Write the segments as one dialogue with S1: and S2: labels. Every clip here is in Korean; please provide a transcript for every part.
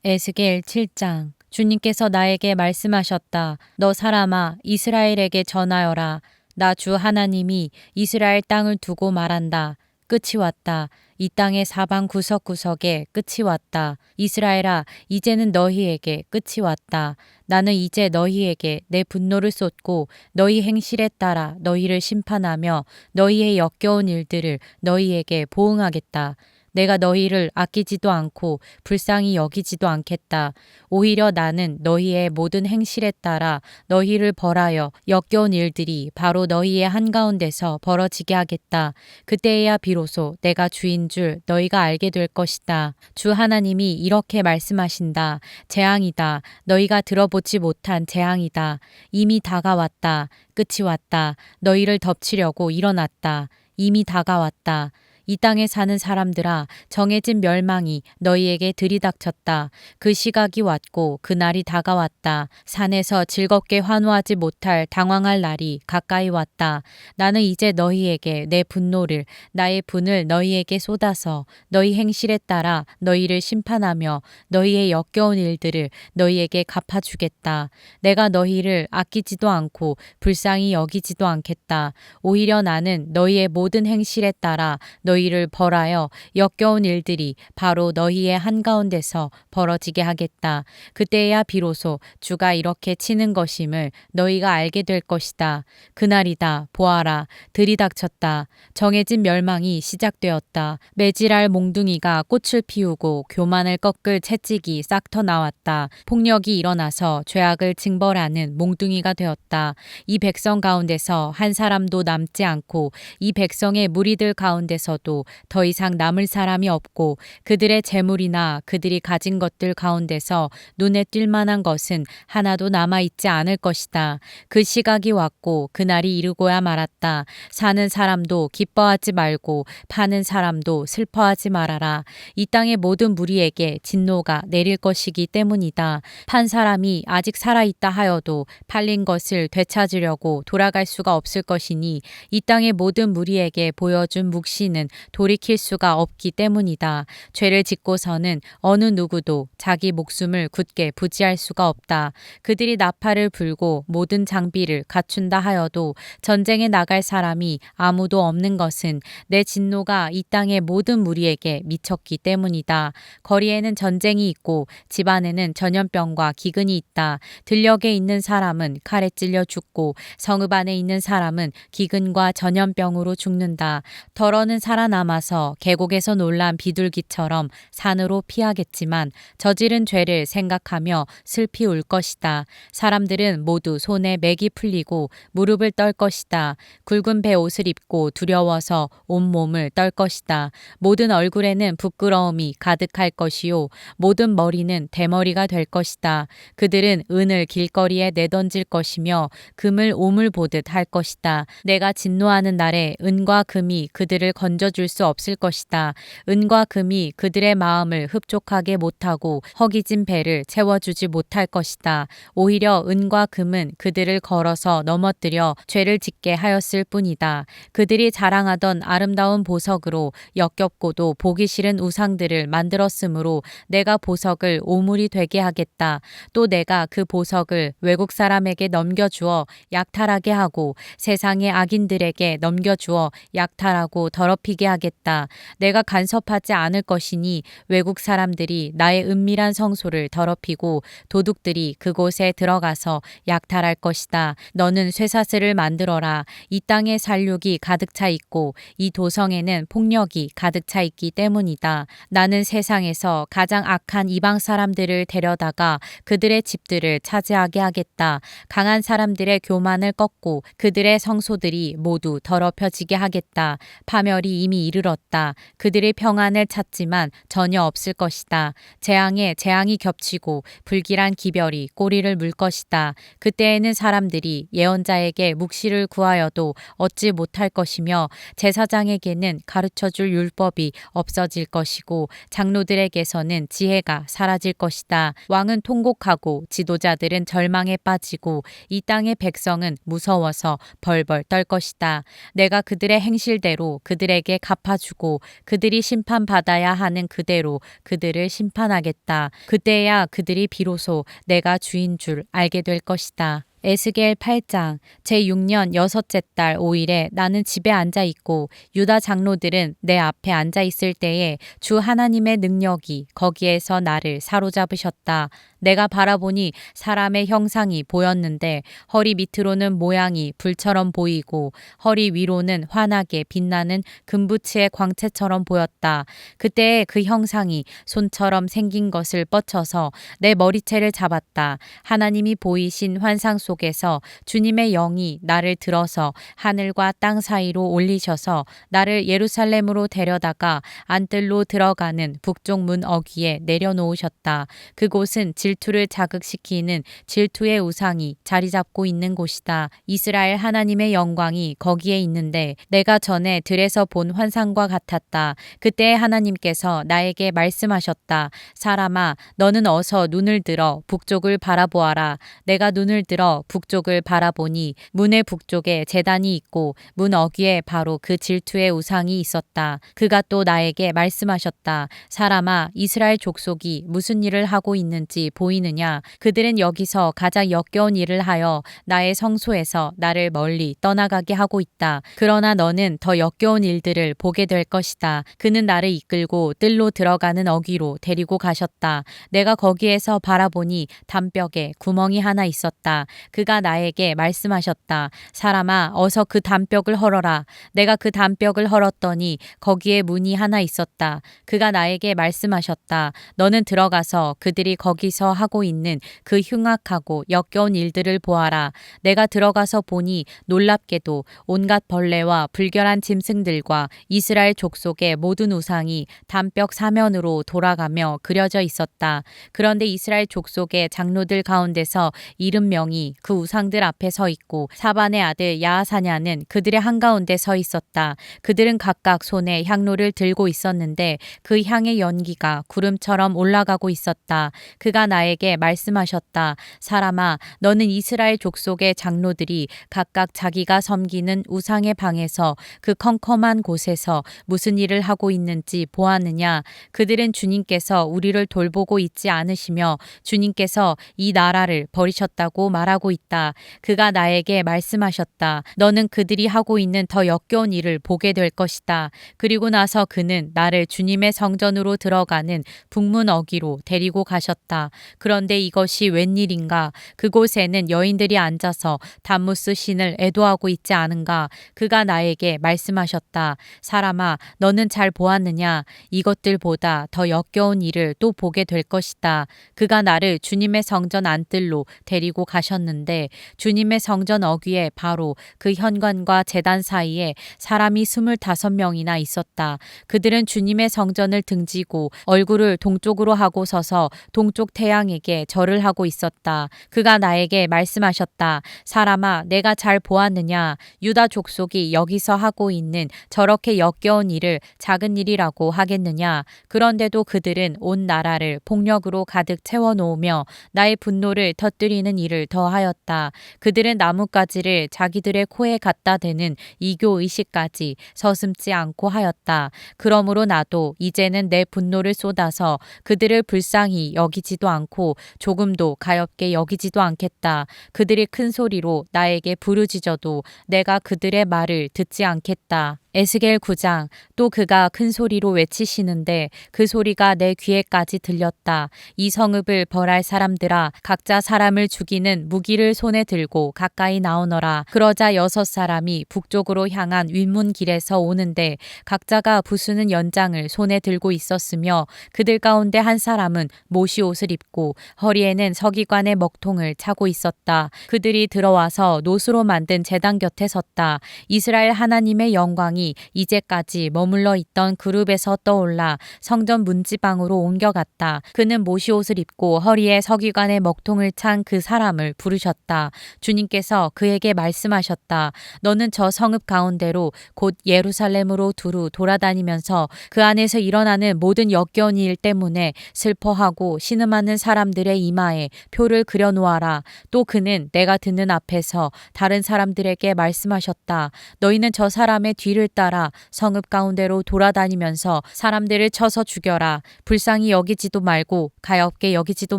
S1: 에스겔 7장. 주님께서 나에게 말씀하셨다. 너 사람아, 이스라엘에게 전하여라. 나 주 하나님이 이스라엘 땅을 두고 말한다. 끝이 왔다. 이 땅의 사방 구석구석에 끝이 왔다. 이스라엘아, 이제는 너희에게 끝이 왔다. 나는 이제 너희에게 내 분노를 쏟고 너희 행실에 따라 너희를 심판하며 너희의 역겨운 일들을 너희에게 보응하겠다. 내가 너희를 아끼지도 않고 불쌍히 여기지도 않겠다. 오히려 나는 너희의 모든 행실에 따라 너희를 벌하여 역겨운 일들이 바로 너희의 한가운데서 벌어지게 하겠다. 그때에야 비로소 내가 주인 줄 너희가 알게 될 것이다. 주 하나님이 이렇게 말씀하신다. 재앙이다. 너희가 들어보지 못한 재앙이다. 이미 다가왔다. 끝이 왔다. 너희를 덮치려고 일어났다. 이미 다가왔다. 이 땅에 사는 사람들아, 정해진 멸망이 너희에게 들이닥쳤다. 그 시각이 왔고 그 날이 다가왔다. 산에서 즐겁게 환호하지 못할 당황할 날이 가까이 왔다. 나는 이제 너희에게 내 분노를, 나의 분을 너희에게 쏟아서 너희 행실에 따라 너희를 심판하며 너희의 역겨운 일들을 너희에게 갚아주겠다. 내가 너희를 아끼지도 않고 불쌍히 여기지도 않겠다. 오히려 나는 너희의 모든 행실에 따라 너희를 벌하여 역겨운 일들이 바로 너희의 한가운데서 벌어지게 하겠다. 그때야 비로소 주가 이렇게 치는 것임을 너희가 알게 될 것이다. 그날이다. 보아라. 들이닥쳤다. 정해진 멸망이 시작되었다. 매질할 몽둥이가 꽃을 피우고 교만을 꺾을 채찍이 싹터 나왔다. 폭력이 일어나서 죄악을 징벌하는 몽둥이가 되었다. 이 백성 가운데서 한 사람도 남지 않고 이 백성의 무리들 가운데서도 더 이상 남을 사람이 없고 그들의 재물이나 그들이 가진 것들 가운데서 눈에 띌 만한 것은 하나도 남아있지 않을 것이다. 그 시각이 왔고 그날이 이르고야 말았다. 사는 사람도 기뻐하지 말고 파는 사람도 슬퍼하지 말아라. 이 땅의 모든 무리에게 진노가 내릴 것이기 때문이다. 판 사람이 아직 살아있다 하여도 팔린 것을 되찾으려고 돌아갈 수가 없을 것이니 이 땅의 모든 무리에게 보여준 묵시는 돌이킬 수가 없기 때문이다. 죄를 짓고서는 어느 누구도 자기 목숨을 굳게 부지할 수가 없다. 그들이 나팔을 불고 모든 장비를 갖춘다 하여도 전쟁에 나갈 사람이 아무도 없는 것은 내 진노가 이 땅의 모든 무리에게 미쳤기 때문이다. 거리에는 전쟁이 있고 집안에는 전염병과 기근이 있다. 들녘에 있는 사람은 칼에 찔려 죽고 성읍 안에 있는 사람은 기근과 전염병으로 죽는다. 덜어는 살아남아서 계곡에서 놀란 비둘기처럼 산으로 피하겠지만 저지른 죄를 생각하며 슬피 울 것이다. 사람들은 모두 손에 맥이 풀리고 무릎을 떨 것이다. 굵은 베옷을 입고 두려워서 온몸을 떨 것이다. 모든 얼굴에는 부끄러움이 가득할 것이요 모든 머리는 대머리가 될 것이다. 그들은 은을 길거리에 내던질 것이며 금을 오물 보듯 할 것이다. 내가 진노하는 날에 은과 금이 그들을 건져줄 수 없을 것이다. 은과 금이 그들의 마음을 흡족하게 못하고 허기진 배를 채워주지 못할 것이다. 오히려 은과 금은 그들을 걸어서 넘어뜨려 죄를 짓게 하였을 뿐이다. 그들이 자랑하던 아름다운 보석으로 역겹고도 보기 싫은 우상들을 만들었으므로 내가 보석을 오물이 되게 하겠다. 또 내가 그 보석을 외국 사람에게 넘겨주어 약탈하게 하고 세상의 악인들에게 넘겨주어 약탈하고 더럽히게 하겠다. 내가 간섭하지 않을 것이니 외국 사람들이 나의 은밀한 성소를 더럽히고 도둑들이 그곳에 들어가서 약탈할 것이다. 너는 쇠사슬을 만들어라. 이 땅에 살육이 가득 차 있고 이 도성에는 폭력이 가득 차 있기 때문이다. 나는 세상에서 가장 악한 이방 사람들을 데려다가 그들의 집들을 차지하게 하겠다. 강한 사람들의 교만을 꺾고 그들의 성소들이 모두 더럽혀지게 하겠다. 파멸이 이미 이르렀다. 그들의 평안을 찾지만 전혀 없을 것이다. 재앙에 재앙이 겹치고 불길한 기별이 꼬리를 물 것이다. 그때에는 사람들이 예언자에게 묵시를 구하여도 얻지 못할 것이며 제사장에게는 가르쳐줄 율법이 없어질 것이고 장로들에게서는 지혜가 사라질 것이다. 왕은 통곡하고 지도자들은 절망에 빠지고 이 땅의 백성은 무서워서 벌벌 떨 것이다. 내가 그들의 행실대로 그들에게 그들에게 갚아주고 그들이 심판받아야 하는 그대로 그들을 심판하겠다. 그때야 그들이 비로소 내가 주인 줄 알게 될 것이다. 에스겔 8장 제6년 여섯째 달 5일에 나는 집에 앉아 있고 유다 장로들은 내 앞에 앉아 있을 때에 주 하나님의 능력이 거기에서 나를 사로잡으셨다. 내가 바라보니 사람의 형상이 보였는데 허리 밑으로는 모양이 불처럼 보이고 허리 위로는 환하게 빛나는 금부치의 광채처럼 보였다. 그때에 그 형상이 손처럼 생긴 것을 뻗쳐서 내 머리채를 잡았다. 하나님이 보이신 환상 속에서 주님의 영이 나를 들어서 하늘과 땅 사이로 올리셔서 나를 예루살렘으로 데려다가 안뜰로 들어가는 북쪽 문 어귀에 내려놓으셨다. 그곳은 질투를 자극시키는 질투의 우상이 자리 잡고 있는 곳이다. 이스라엘 하나님의 영광이 거기에 있는데 내가 전에 들에서 본 환상과 같았다. 그때 하나님께서 나에게 말씀하셨다. 사람아, 너는 어서 눈을 들어 북쪽을 바라보아라. 내가 눈을 들어 북쪽을 바라보니 문의 북쪽에 제단이 있고 문 어귀에 바로 그 질투의 우상이 있었다. 그가 또 나에게 말씀하셨다. 사람아, 이스라엘 족속이 무슨 일을 하고 있는지 보이느냐? 그들은 여기서 가장 역겨운 일을 하여 나의 성소에서 나를 멀리 떠나가게 하고 있다. 그러나 너는 더 역겨운 일들을 보게 될 것이다. 그는 나를 이끌고 뜰로 들어가는 어귀로 데리고 가셨다. 내가 거기에서 바라보니 담벽에 구멍이 하나 있었다. 그가 나에게 말씀하셨다. 사람아, 어서 그 담벽을 헐어라. 내가 그 담벽을 헐었더니 거기에 문이 하나 있었다. 그가 나에게 말씀하셨다. 너는 들어가서 그들이 거기서 하고 있는 그 흉악하고 역겨운 일들을 보아라. 내가 들어가서 보니 놀랍게도 온갖 벌레와 불결한 짐승들과 이스라엘 족속의 모든 우상이 담벽 사면으로 돌아가며 그려져 있었다. 그런데 이스라엘 족속의 장로들 가운데서 70명이 그 우상들 앞에 서 있고 사반의 아들 야하사냐는 그들의 한가운데 서 있었다. 그들은 각각 손에 향로를 들고 있었는데 그 향의 연기가 구름처럼 올라가고 있었다. 그가 나에게 말씀하셨다. 사람아, 너는 이스라엘 족속의 장로들이 각각 자기가 섬기는 우상의 방에서 그 컴컴한 곳에서 무슨 일을 하고 있는지 보았느냐? 그들은 주님께서 우리를 돌보고 있지 않으시며 주님께서 이 나라를 버리셨다고 말하고 있다. 그가 나에게 말씀하셨다. 너는 그들이 하고 있는 더 역겨운 일을 보게 될 것이다. 그리고 나서 그는 나를 주님의 성전으로 들어가는 북문 어귀로 데리고 가셨다. 그런데 이것이 웬일인가? 그곳에는 여인들이 앉아서 담무스 신을 애도하고 있지 않은가? 그가 나에게 말씀하셨다. 사람아, 너는 잘 보았느냐? 이것들보다 더 역겨운 일을 또 보게 될 것이다. 그가 나를 주님의 성전 안뜰로 데리고 가셨는데 주님의 성전 어귀에 바로 그 현관과 제단 사이에 사람이 25명이나 있었다. 그들은 주님의 성전을 등지고 얼굴을 동쪽으로 하고 서서 동쪽 태양에게 절을 하고 있었다. 그가 나에게 말씀하셨다. 사람아, 내가 잘 보았느냐? 유다 족속이 여기서 하고 있는 저렇게 역겨운 일을 작은 일이라고 하겠느냐? 그런데도 그들은 온 나라를 폭력으로 가득 채워놓으며 나의 분노를 터뜨리는 일을 더하였다. 그들은 나뭇가지를 자기들의 코에 갖다 대는 이교 의식까지 서슴지 않고 하였다. 그러므로 나도 이제는 내 분노를 쏟아서 그들을 불쌍히 여기지도 않고 조금도 가엾게 여기지도 않겠다. 그들이 큰 소리로 나에게 부르짖어도 내가 그들의 말을 듣지 않겠다. 에스겔 9장 또 그가 큰 소리로 외치시는데 그 소리가 내 귀에까지 들렸다. 이 성읍을 벌할 사람들아, 각자 사람을 죽이는 무기를 손에 들고 가까이 나오너라. 그러자 6사람이 북쪽으로 향한 윗문 길에서 오는데 각자가 부수는 연장을 손에 들고 있었으며 그들 가운데 한 사람은 모시 옷을 입고 허리에는 서기관의 먹통을 차고 있었다. 그들이 들어와서 노수로 만든 제단 곁에 섰다. 이스라엘 하나님의 영광이 이제까지 머물러 있던 그룹에서 떠올라 성전 문지방으로 옮겨갔다. 그는 모시옷을 입고 허리에 서기관의 먹통을 찬 그 사람을 부르셨다. 주님께서 그에게 말씀하셨다. 너는 저 성읍 가운데로 곧 예루살렘으로 두루 돌아다니면서 그 안에서 일어나는 모든 역겨운 일 때문에 슬퍼하고 신음하는 사람들의 이마에 표를 그려놓아라. 또 그는 내가 듣는 앞에서 다른 사람들에게 말씀하셨다. 너희는 저 사람의 뒤를 따라 성읍 가운데로 돌아다니면서 사람들을 쳐서 죽여라. 불쌍히 여기지도 말고 가엾게 여기지도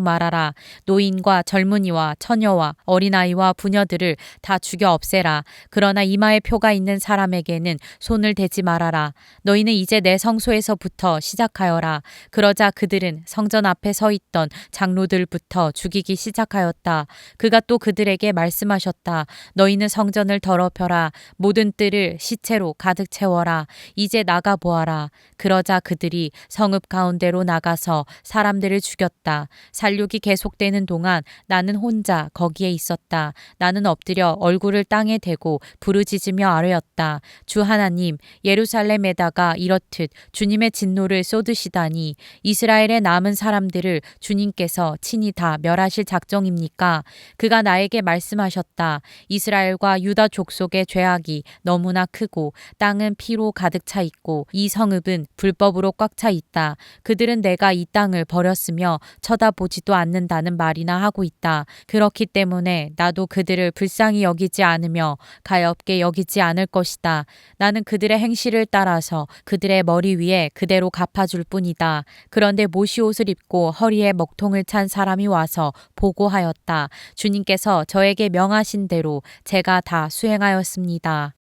S1: 말아라. 노인과 젊은이와 처녀와 어린아이와 부녀들을 다 죽여 없애라. 그러나 이마에 표가 있는 사람에게는 손을 대지 말아라. 너희는 이제 내 성소에서부터 시작하여라. 그러자 그들은 성전 앞에 서 있던 장로들부터 죽이기 시작하였다. 그가 또 그들에게 말씀하셨다. 너희는 성전을 더럽혀라. 모든 뜰을 시체로 가득 채워라. 이제 나가 보아라. 그러자 그들이 성읍 가운데로 나가서 사람들을 죽였다. 살육이 계속되는 동안 나는 혼자 거기에 있었다. 나는 엎드려 얼굴을 땅에 대고 부르짖으며 아뢰었다. 주 하나님, 예루살렘에다가 이렇듯 주님의 진노를 쏟으시다니 이스라엘의 남은 사람들을 주님께서 친히 다 멸하실 작정입니까? 그가 나에게 말씀하셨다. 이스라엘과 유다 족속의 죄악이 너무나 크고 땅은 피로 가득 차 있고 이 성읍은 불법으로 꽉 차 있다. 그들은 내가 이 땅을 버렸으며 쳐다보지도 않는다는 말이나 하고 있다. 그렇기 때문에 나도 그들을 불쌍히 여기지 않으며 가엾게 여기지 않을 것이다. 나는 그들의 행실을 따라서 그들의 머리 위에 그대로 갚아줄 뿐이다. 그런데 모시옷을 입고 허리에 먹통을 찬 사람이 와서 보고하였다. 주님께서 저에게 명하신 대로 제가 다 수행하였습니다.